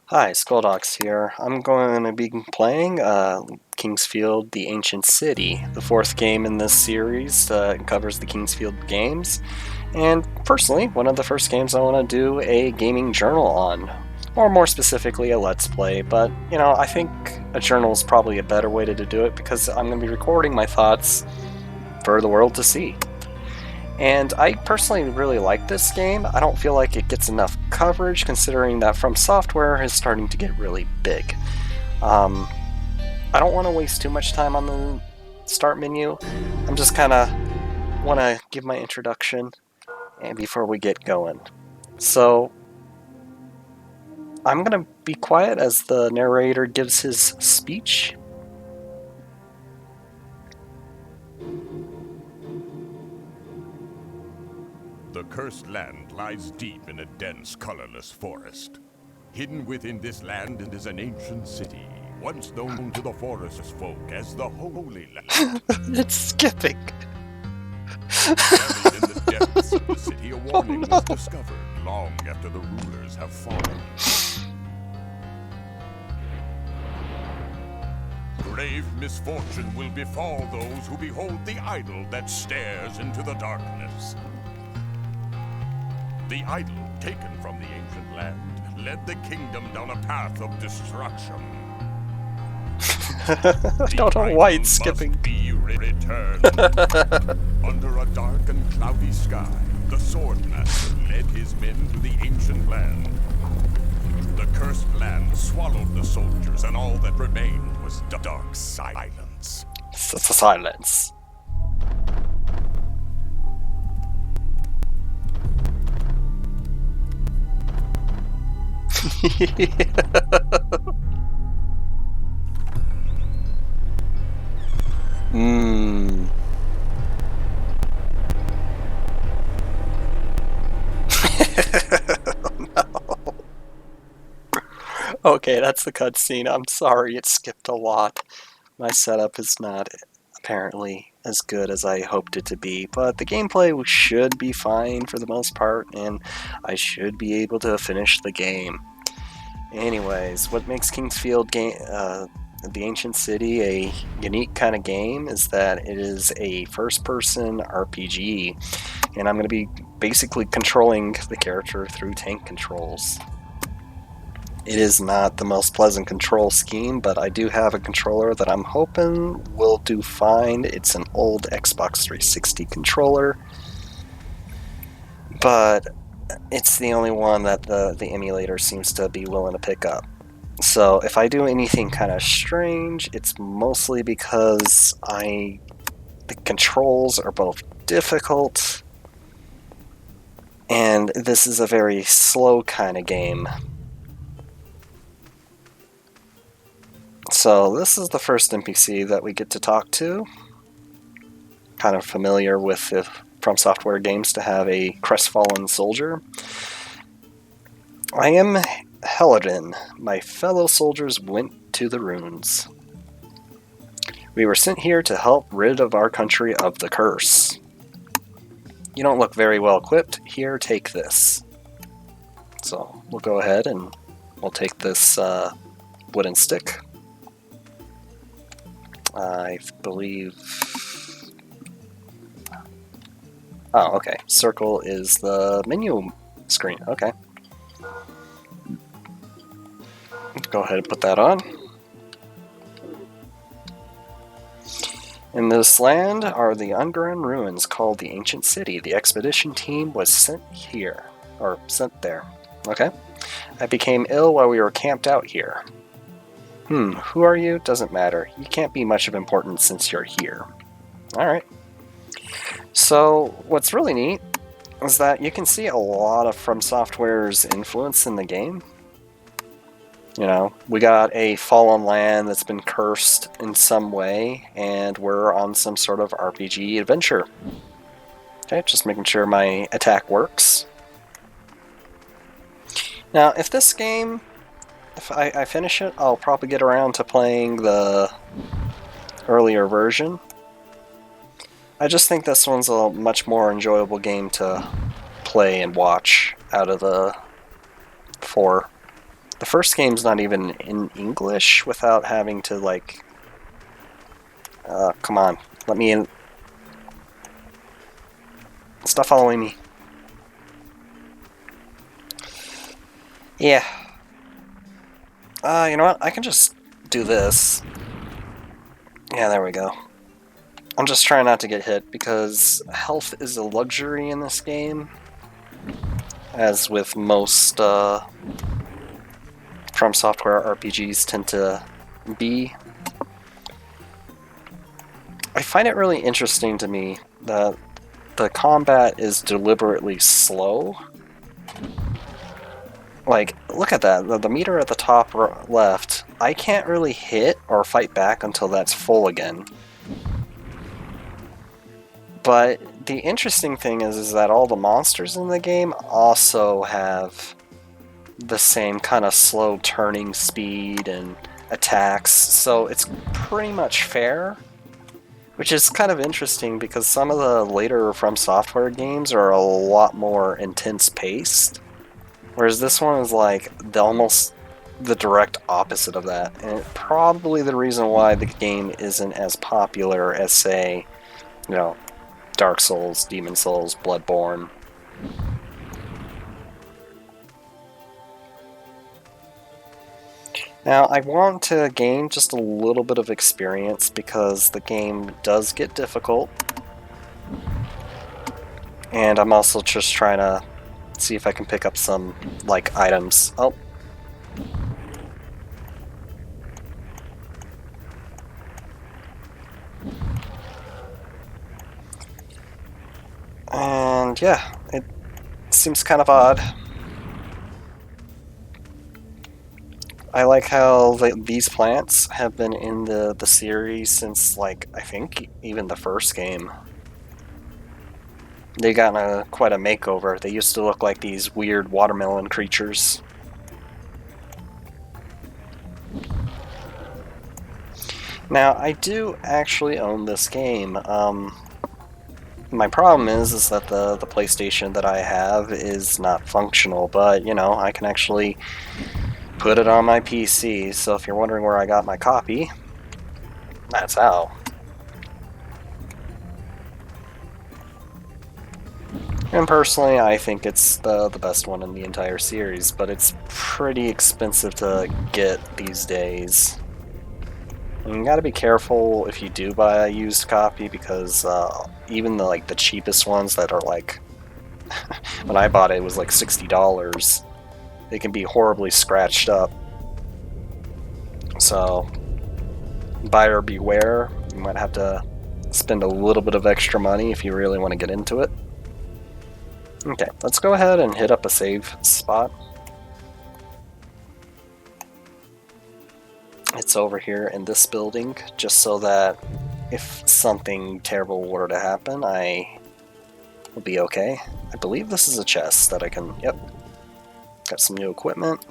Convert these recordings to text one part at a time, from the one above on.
Hi, Skulldox here. I'm going to be playing Kingsfield: The Ancient City, the fourth game in this series. It covers the Kingsfield games, and personally, one of the first games I want to do a gaming journal on, or more specifically, a Let's Play. But I think a journal is probably a better way to do it because I'm going to be recording my thoughts for the world to see. And I personally really like this game. I don't feel like it gets enough coverage considering that From Software is starting to get really big. I don't want to waste too much time on the start menu. I'm just kind of want to give my introduction and before we get going. So I'm going to be quiet as the narrator gives his speech. The cursed land lies deep in a dense, colorless forest. Hidden within this land is an ancient city, once known to the forest folk as the Holy Land. It's skipping. Buried in the depths of the city, a warning was discovered long after the rulers have fallen. Grave misfortune will befall those who behold the idol that stares into the darkness. The idol, taken from the ancient land, led the kingdom down a path of destruction. I don't know why it's skipping. Must be returned. Under a dark and cloudy sky, the Swordmaster led his men to the ancient land. The cursed land swallowed the soldiers, and all that remained was dark silence. Silence. Hmm. No. Okay, that's the cutscene. I'm sorry, it skipped a lot. My setup is not apparently as good as I hoped it to be, but the gameplay should be fine for the most part, and I should be able to finish the game. Anyways, what makes Kingsfield the Ancient City a unique kind of game is that it is a first-person RPG, and I'm going to be basically controlling the character through tank controls. It is not the most pleasant control scheme, but I do have a controller that I'm hoping will do fine. It's an old Xbox 360 controller, but it's the only one that the emulator seems to be willing to pick up. So if I do anything kind of strange, it's mostly because the controls are both difficult, and this is a very slow kind of game. So this is the first NPC that we get to talk to. Kind of familiar with the From Software games to have a crestfallen soldier. I am Helladin. My fellow soldiers went to the ruins. We were sent here to help rid of our country of the curse. You don't look very well equipped. Here, take this. So we'll go ahead and we'll take this wooden stick. I believe... Oh, okay. Circle is the menu screen. Okay. Go ahead and put that on. In this land are the underground ruins called the Ancient City. The expedition team was sent here. Or sent there. Okay. I became ill while we were camped out here. Who are you? Doesn't matter. You can't be much of importance since you're here. Alright. So, what's really neat is that you can see a lot of From Software's influence in the game. We got a fallen land that's been cursed in some way, and we're on some sort of RPG adventure. Okay, just making sure my attack works. Now, if this game... If I finish it, I'll probably get around to playing the earlier version. I just think this one's a much more enjoyable game to play and watch out of the four. The first game's not even in English without having to, like... come on. Let me in. Stop following me. Yeah. You know what? I can just do this. Yeah, there we go. I'm just trying not to get hit because health is a luxury in this game. As with most From Software RPGs tend to be. I find it really interesting to me that the combat is deliberately slow. Like, look at that. The meter at the top left, I can't really hit or fight back until that's full again. But the interesting thing is that all the monsters in the game also have the same kind of slow turning speed and attacks, so it's pretty much fair. Which is kind of interesting because some of the later From Software games are a lot more intense paced. Whereas this one is like almost the direct opposite of that. And probably the reason why the game isn't as popular as, say, you know, Dark Souls, Demon Souls, Bloodborne. Now, I want to gain just a little bit of experience because the game does get difficult. And I'm also just trying to see if I can pick up some, like, items. Oh. And yeah, it seems kind of odd. I like how these plants have been in the series since, like, I think even the first game. They got quite a makeover. They used to look like these weird watermelon creatures. Now, I do actually own this game. My problem is that the PlayStation that I have is not functional, but, you know, I can actually put it on my PC, so if you're wondering where I got my copy, that's how. And personally, I think it's the best one in the entire series, but it's pretty expensive to get these days. And you gotta be careful if you do buy a used copy, because even the cheapest ones that are like... when I bought it, it was like $60. They can be horribly scratched up. So, buyer beware. You might have to spend a little bit of extra money if you really want to get into it. Okay, let's go ahead and hit up a save spot. It's over here in this building, just so that if something terrible were to happen, I will be okay. I believe this is a chest that I can... Yep. Got some new equipment.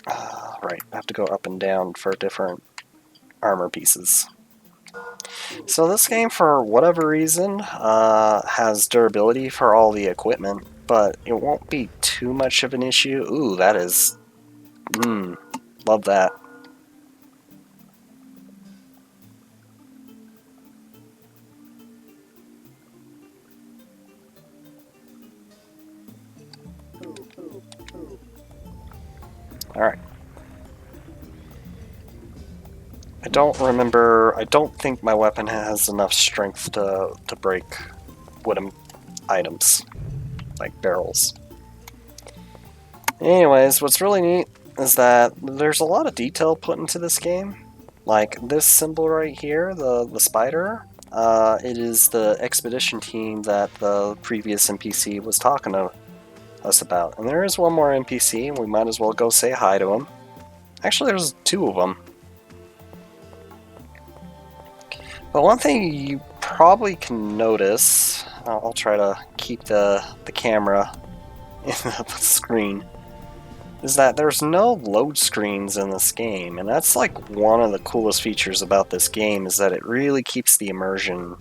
Right, I have to go up and down for different armor pieces. So this game, for whatever reason, has durability for all the equipment, but it won't be too much of an issue. Ooh, that is... love that. Alright. I don't think my weapon has enough strength to break wooden items, like barrels. Anyways, what's really neat is that there's a lot of detail put into this game. Like this symbol right here, the spider, it is the expedition team that the previous NPC was talking to us about. And there is one more NPC, and we might as well go say hi to him. Actually, there's two of them. But one thing you probably can notice, I'll try to keep the camera in the screen, is that there's no load screens in this game, and that's like one of the coolest features about this game, is that it really keeps the immersion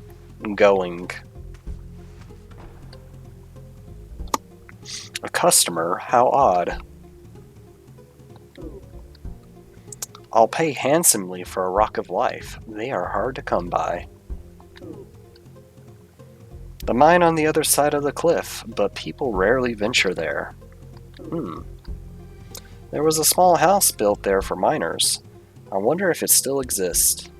going. A customer? How odd. I'll pay handsomely for a rock of life. They are hard to come by. The mine on the other side of the cliff, but people rarely venture there. There was a small house built there for miners. I wonder if it still exists.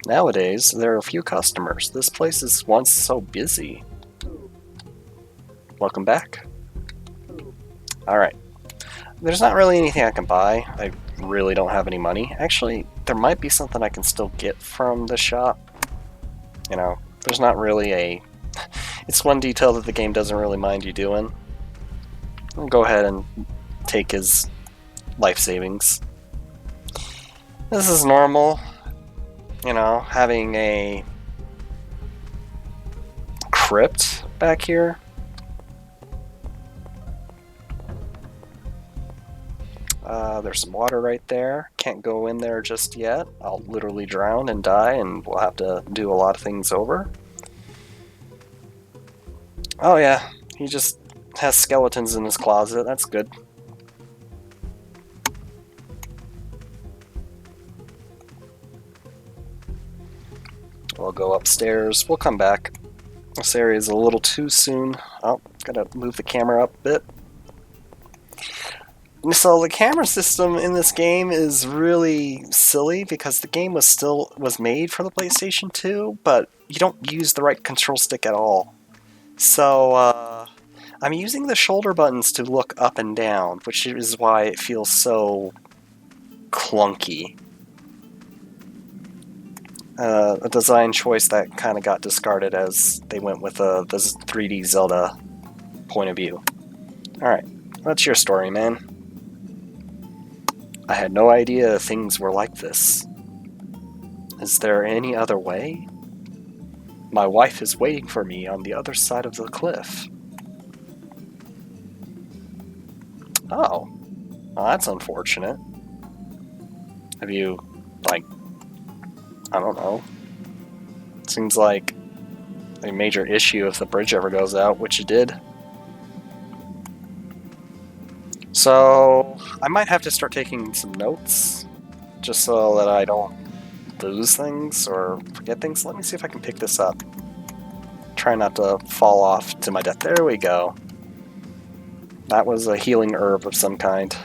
Nowadays, there are few customers. This place is once so busy. Welcome back. Alright. There's not really anything I can buy. I really don't have any money. Actually, there might be something I can still get from the shop. You know, there's not really a... It's one detail that the game doesn't really mind you doing. I'll go ahead and take his life savings. This is normal. You know, having a crypt back here. There's some water right there. Can't go in there just yet. I'll literally drown and die, and we'll have to do a lot of things over. Oh yeah, he just has skeletons in his closet. That's good. We'll go upstairs. We'll come back. This area is a little too soon. Oh, gotta move the camera up a bit. So the camera system in this game is really silly because the game was made for the PlayStation 2, but you don't use the right control stick at all. So I'm using the shoulder buttons to look up and down, which is why it feels so clunky. A design choice that kind of got discarded as they went with the 3D Zelda point of view. Alright, what's your story, man? I had no idea things were like this. Is there any other way? My wife is waiting for me on the other side of the cliff. Oh. Well, that's unfortunate. Have you, like, I don't know. Seems like a major issue if the bridge ever goes out, which it did. So, I might have to start taking some notes, just so that I don't lose things or forget things. Let me see if I can pick this up. Try not to fall off to my death. There we go. That was a healing herb of some kind.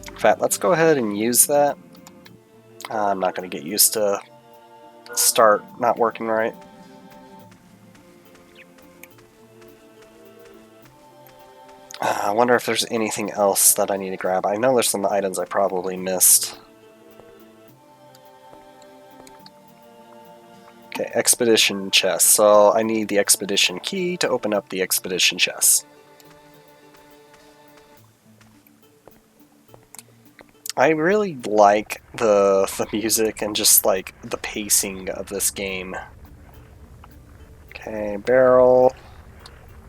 In fact, let's go ahead and use that. I'm not going to get used to start not working right. I wonder if there's anything else that I need to grab. I know there's some items I probably missed. Okay, expedition chest. So I need the expedition key to open up the expedition chest. I really like the music and just like the pacing of this game. Okay, barrel,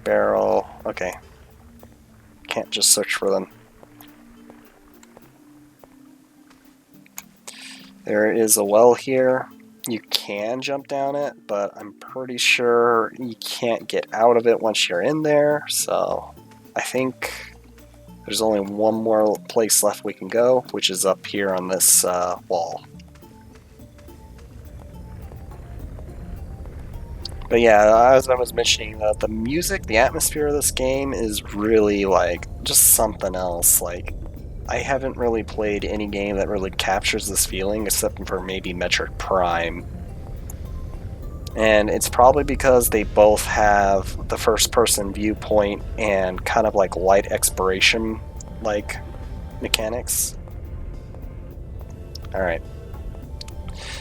barrel, okay. Can't just search for them. There is a well here. You can jump down it, but I'm pretty sure you can't get out of it once you're in there, so I think there's only one more place left we can go, which is up here on this wall. But yeah, as I was mentioning, the music, the atmosphere of this game is really like just something else. Like, I haven't really played any game that really captures this feeling except for maybe Metroid Prime. And it's probably because they both have the first-person viewpoint and kind of like light exploration like mechanics. Alright.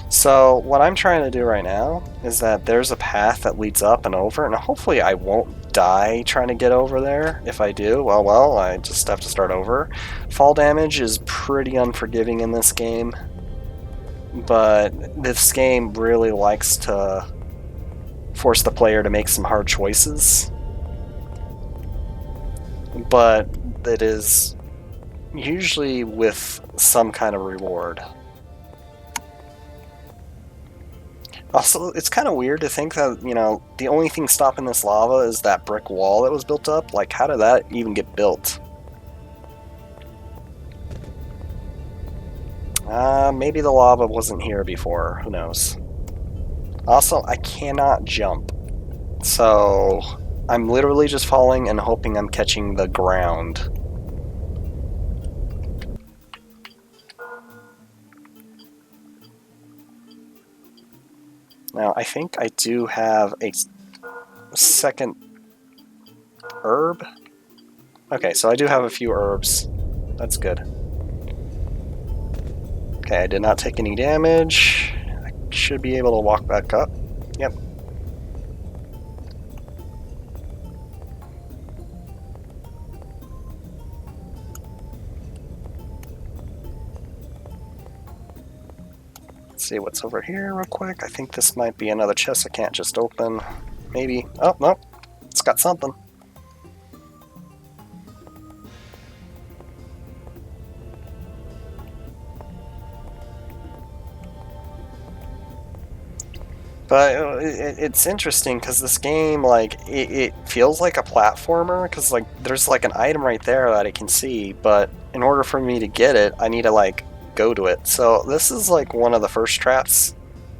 So what I'm trying to do right now is that there's a path that leads up and over, and hopefully I won't die trying to get over there. If I do, well, I just have to start over. Fall damage is pretty unforgiving in this game, but this game really likes to force the player to make some hard choices. But it is usually with some kind of reward. Also, it's kind of weird to think that, the only thing stopping this lava is that brick wall that was built up. Like, how did that even get built? Maybe the lava wasn't here before. Who knows? Also, I cannot jump. So, I'm literally just falling and hoping I'm catching the ground. Now, I think I do have a second herb. Okay, so I do have a few herbs. That's good. Okay, I did not take any damage. I should be able to walk back up. Yep. Let's see what's over here real quick. I think this might be another chest I can't just open. Maybe. Oh, no. It's got something. But it's interesting because this game, like, it feels like a platformer because, like, there's, like, an item right there that I can see, but in order for me to get it, I need to, like, go to it. So this is, like, one of the first traps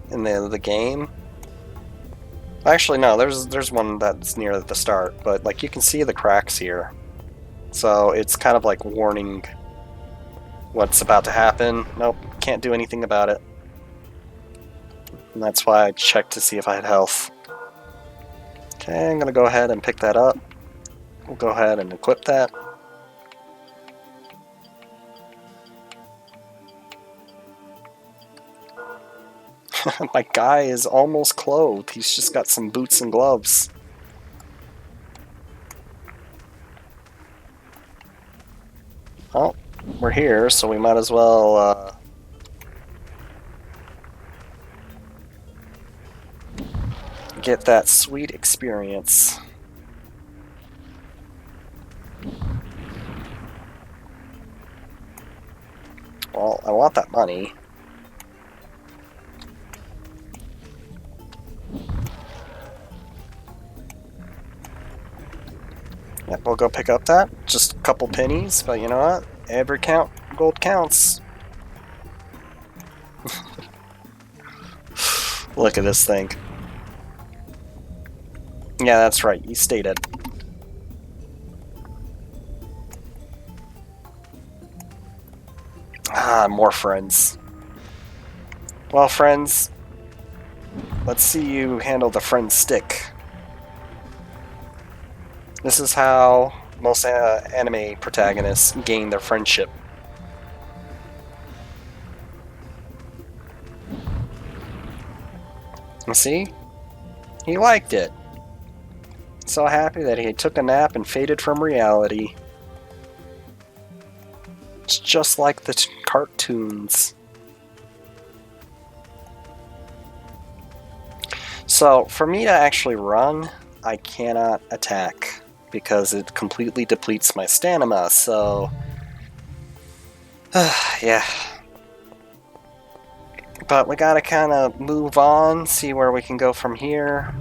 in the game. Actually, no, there's one that's near the start, but, like, you can see the cracks here. So it's kind of, like, warning what's about to happen. Nope, can't do anything about it. And that's why I checked to see if I had health. Okay, I'm gonna go ahead and pick that up. We'll go ahead and equip that. My guy is almost clothed. He's just got some boots and gloves. Oh, we're here, so we might as well get that sweet experience. Well, I want that money. Yep, we'll go pick up that. Just a couple pennies, but you know what? Every gold counts. Look at this thing. Yeah, that's right. You stated. Ah, more friends. Well, friends, let's see you handle the friend stick. This is how most anime protagonists gain their friendship. You see? He liked it. So happy that he took a nap and faded from reality. It's just like the cartoons. So, for me to actually run, I cannot attack because it completely depletes my stamina, so... yeah. But we gotta kind of move on, see where we can go from here.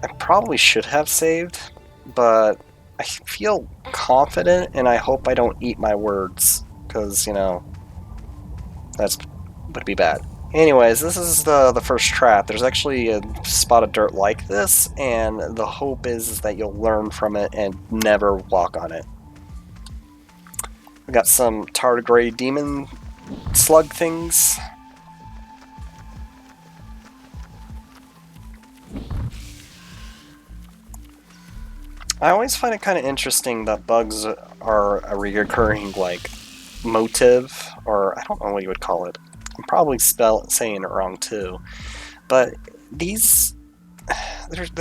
I probably should have saved, but I feel confident and I hope I don't eat my words, because, that would be bad. Anyways, this is the first trap. There's actually a spot of dirt like this, and the hope is that you'll learn from it and never walk on it. We got some tardigrade demon slug things. I always find it kind of interesting that bugs are a recurring, like, motive, or I don't know what you would call it. I'm probably saying it wrong too, but there's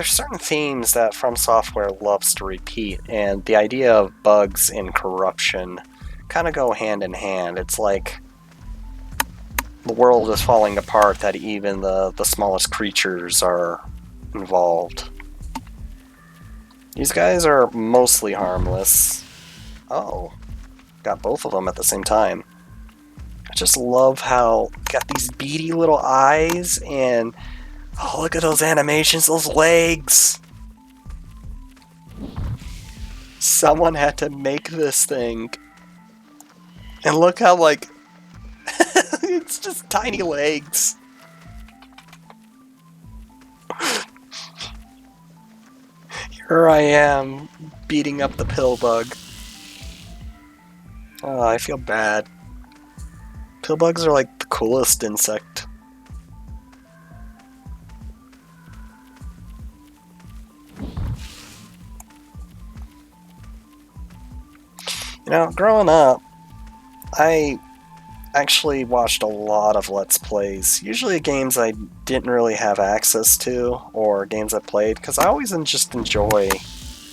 certain themes that From Software loves to repeat, and the idea of bugs and corruption kind of go hand in hand. It's like the world is falling apart, that even the smallest creatures are involved. These guys are mostly harmless. Oh, got both of them at the same time. I just love how got these beady little eyes, and Oh, look at those animations, those legs! Someone had to make this thing. And look how, like, it's just tiny legs. Here I am, beating up the pill bug. Oh, I feel bad. Pill bugs are like the coolest insect. You know, growing up, I actually watched a lot of Let's Plays, usually games I didn't really have access to, or games I played, because I always just enjoy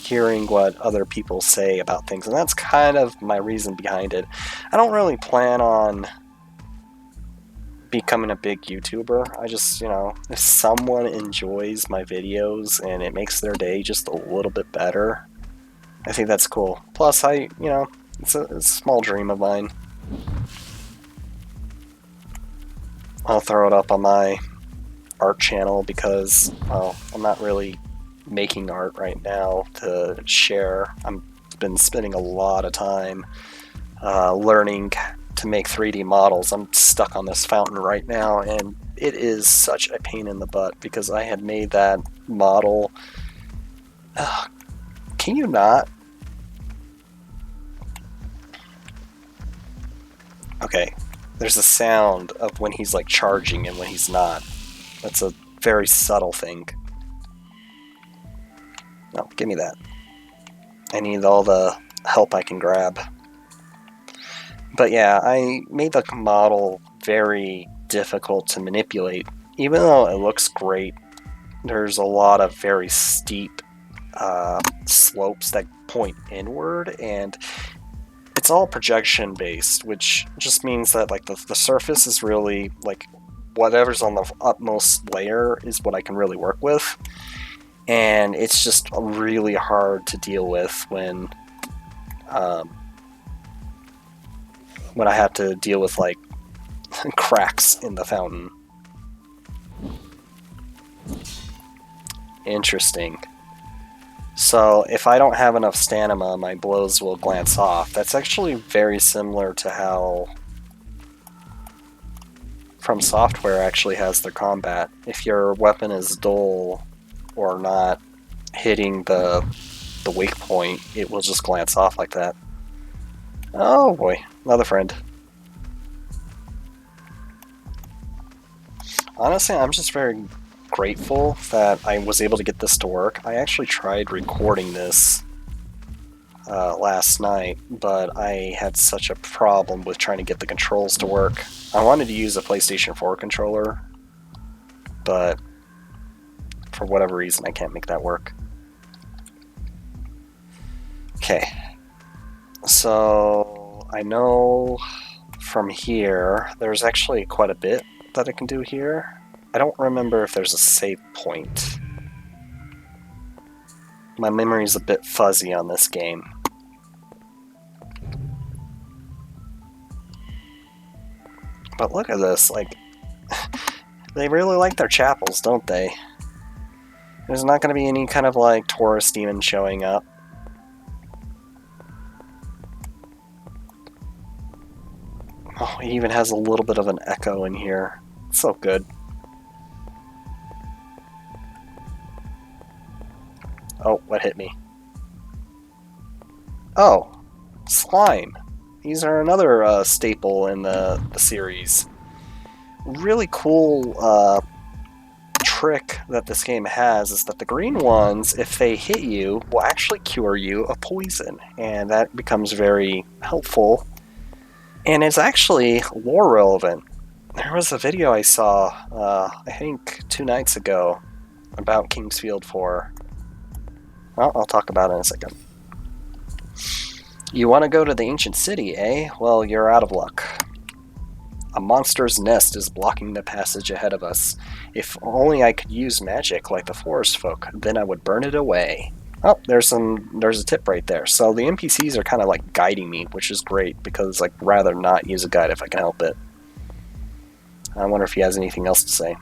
hearing what other people say about things, and that's kind of my reason behind it. I don't really plan on becoming a big YouTuber. I just, if someone enjoys my videos and it makes their day just a little bit better, I think that's cool. Plus, it's a small dream of mine. I'll throw it up on my art channel because, well, I'm not really making art right now to share. I've been spending a lot of time learning to make 3D models. I'm stuck on this fountain right now, and it is such a pain in the butt because I had made that model. Can you not? Okay, there's a sound of when he's like charging and when he's not. That's a very subtle thing. No, give me that. I need all the help I can grab. But yeah, I made the model very difficult to manipulate. Even though it looks great, there's a lot of very steep slopes that point inward, and it's all projection based, which just means that like the surface is really like whatever's on the utmost layer is what I can really work with, and it's just really hard to deal with when I have to deal with like cracks in the fountain. Interesting. So if I don't have enough stamina, my blows will glance off. That's actually very similar to how From Software actually has their combat. If your weapon is dull or not hitting the weak point, it will just glance off like that. Oh boy, another friend. Honestly, I'm just very grateful that I was able to get this to work. I actually tried recording this last night, but I had such a problem with trying to get the controls to work. I wanted to use a PlayStation 4 controller, but for whatever reason I can't make that work. Okay, so I know from here there's actually quite a bit that I can do here. I don't remember if there's a save point. My memory's a bit fuzzy on this game. But look at this, like, they really like their chapels, don't they? There's not going to be any kind of, like, tourist demon showing up. Oh, it even has a little bit of an echo in here. It's so good. Oh, what hit me? Oh, slime. These are another staple in the series. Really cool trick that this game has is that the green ones, if they hit you, will actually cure you of poison, and that becomes very helpful. And it's actually lore relevant. There was a video I saw, I think 2 nights ago, about Kingsfield 4. Well, I'll talk about it in a second. You want to go to the ancient city, eh? Well, you're out of luck. A monster's nest is blocking the passage ahead of us. If only I could use magic like the forest folk, then I would burn it away. Oh, there's a tip right there. So the NPCs are kind of like guiding me, which is great because I'd rather not use a guide if I can help it. I wonder if he has anything else to say.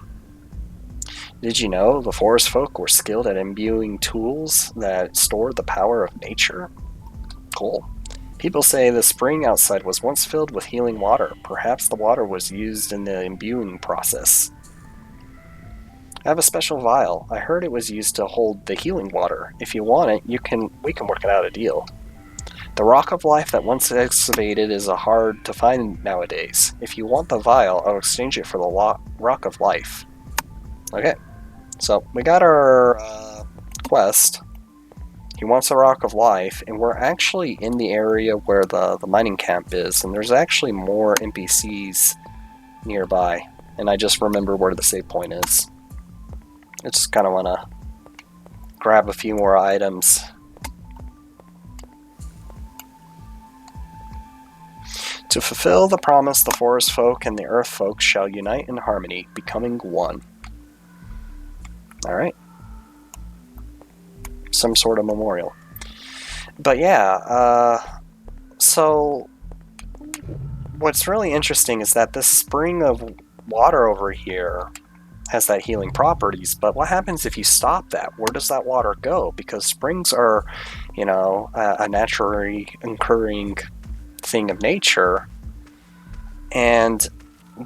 Did you know the forest folk were skilled at imbuing tools that stored the power of nature? Cool. People say the spring outside was once filled with healing water. Perhaps the water was used in the imbuing process. I have a special vial. I heard it was used to hold the healing water. If you want it, we can work it out a deal. The rock of life that once excavated is hard to find nowadays. If you want the vial, I'll exchange it for the rock of life. Okay, so we got our quest. He wants a rock of life, and we're actually in the area where the mining camp is, and there's actually more NPCs nearby. And I just remember where the save point is. I just kind of want to grab a few more items. To fulfill the promise, the forest folk and the earth folk shall unite in harmony, becoming one. Alright. Some sort of memorial. But yeah, so what's really interesting is that this spring of water over here has that healing properties, but what happens if you stop that? Where does that water go? Because springs are, you know, a naturally occurring thing of nature. And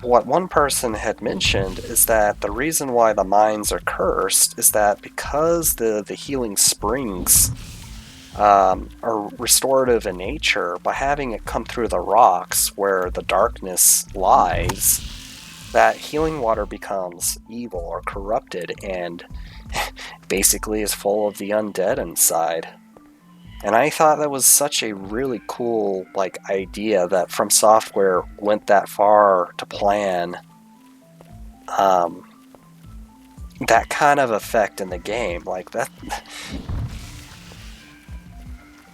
what one person had mentioned is that the reason why the mines are cursed is that because the healing springs are restorative in nature, by having it come through the rocks where the darkness lies, that healing water becomes evil or corrupted and basically is full of the undead inside. And I thought that was such a really cool idea that From Software went that far to plan that kind of effect in the game. Like that,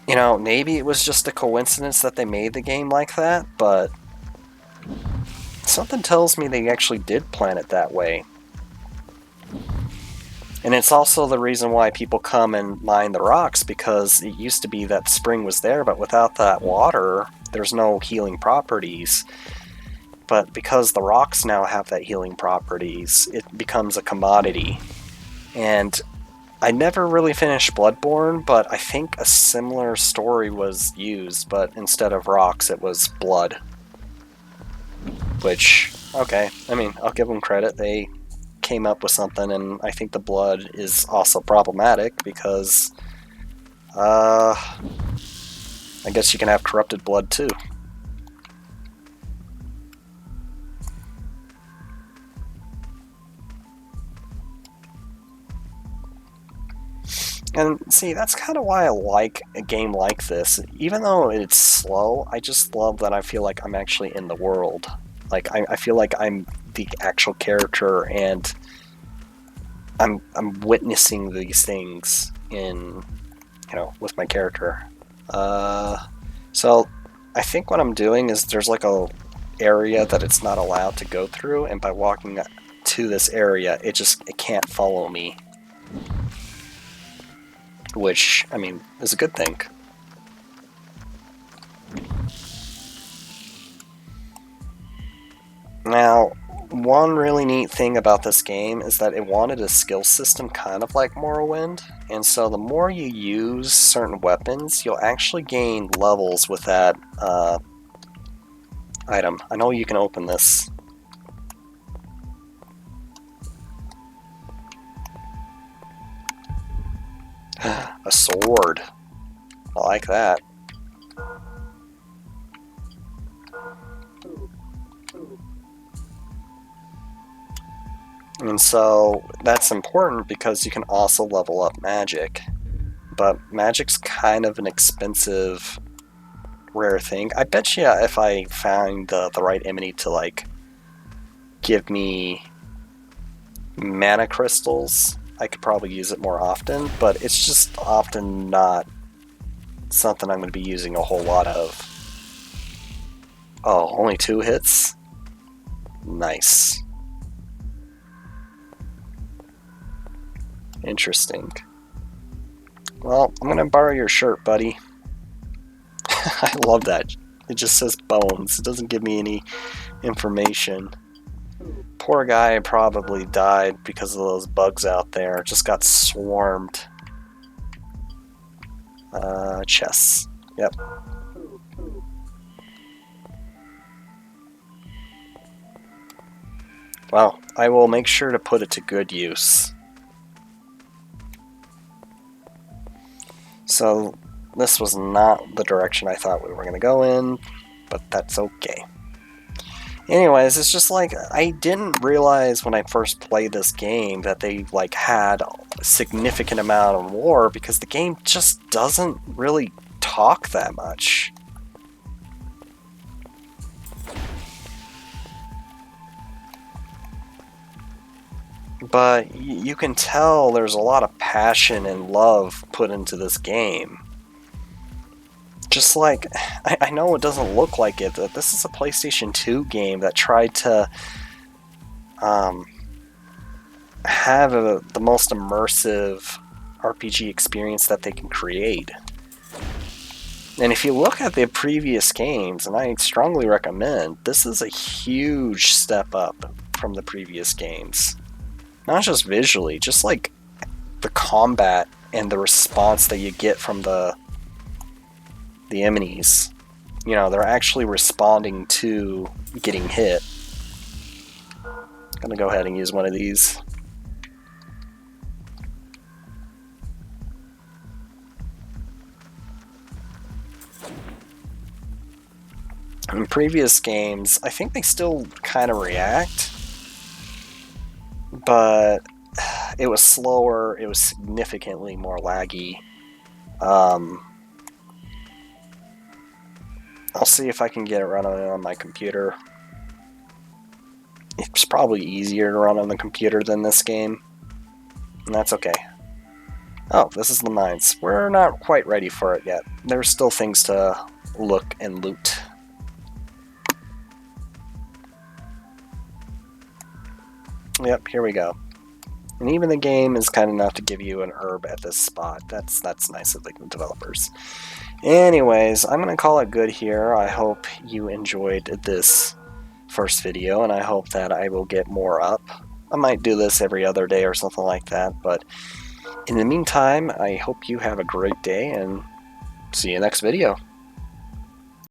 you know, maybe it was just a coincidence that they made the game like that, but something tells me they actually did plan it that way. And it's also the reason why people come and mine the rocks, because it used to be that spring was there, but without that water, there's no healing properties. But because the rocks now have that healing properties, it becomes a commodity. And I never really finished Bloodborne, but I think a similar story was used, but instead of rocks, it was blood. Which, okay, I mean, I'll give them credit. They came up with something, and I think the blood is also problematic because I guess you can have corrupted blood too. And see, that's kind of why I like a game like this. Even though it's slow, I just love that I feel like I'm actually in the world. Like, I feel like I'm the actual character, and I'm witnessing these things in, you know, with my character. So I think what I'm doing is there's like a area that it's not allowed to go through, and by walking to this area, it can't follow me. Which, I mean, is a good thing. Now, one really neat thing about this game is that it wanted a skill system kind of like Morrowind, and so the more you use certain weapons, you'll actually gain levels with that item. I know you can open this. A sword. I like that. And so that's important because you can also level up magic. But magic's kind of an expensive, rare thing. I bet you if I found the right enemy to like give me mana crystals, I could probably use it more often, but it's just often not something I'm going to be using a whole lot of. Oh, only 2 hits? Nice. Interesting. Well, I'm going to borrow your shirt, buddy. I love that. It just says bones. It doesn't give me any information. poor guy probably died because of those bugs out there. Just got swarmed. Chess. Yep. Well, I will make sure to put it to good use. So, this was not the direction I thought we were going to go in, but that's okay. Anyways, it's just like, I didn't realize when I first played this game that they like had a significant amount of war, because the game just doesn't really talk that much. But you can tell there's a lot of passion and love put into this game. Just like, I know it doesn't look like it, but this is a PlayStation 2 game that tried to have the most immersive RPG experience that they can create. And if you look at the previous games, and I strongly recommend, this is a huge step up from the previous games. Not just visually, just like the combat and the response that you get from the enemies. You know, they're actually responding to getting hit. I'm gonna go ahead and use one of these. In previous games, I think they still kind of react, but it was slower, it was significantly more laggy. I'll see if I can get it running on my computer. It's probably easier to run on the computer than this game, and that's okay. Oh, this is the mines. We're not quite ready for it yet. There's still things to look and loot. Yep, here we go. And even the game is kind enough to give you an herb at this spot. That's nice of the developers. Anyways, I'm going to call it good here. I hope you enjoyed this first video, and I hope that I will get more up. I might do this every other day or something like that, but in the meantime, I hope you have a great day, and see you next video.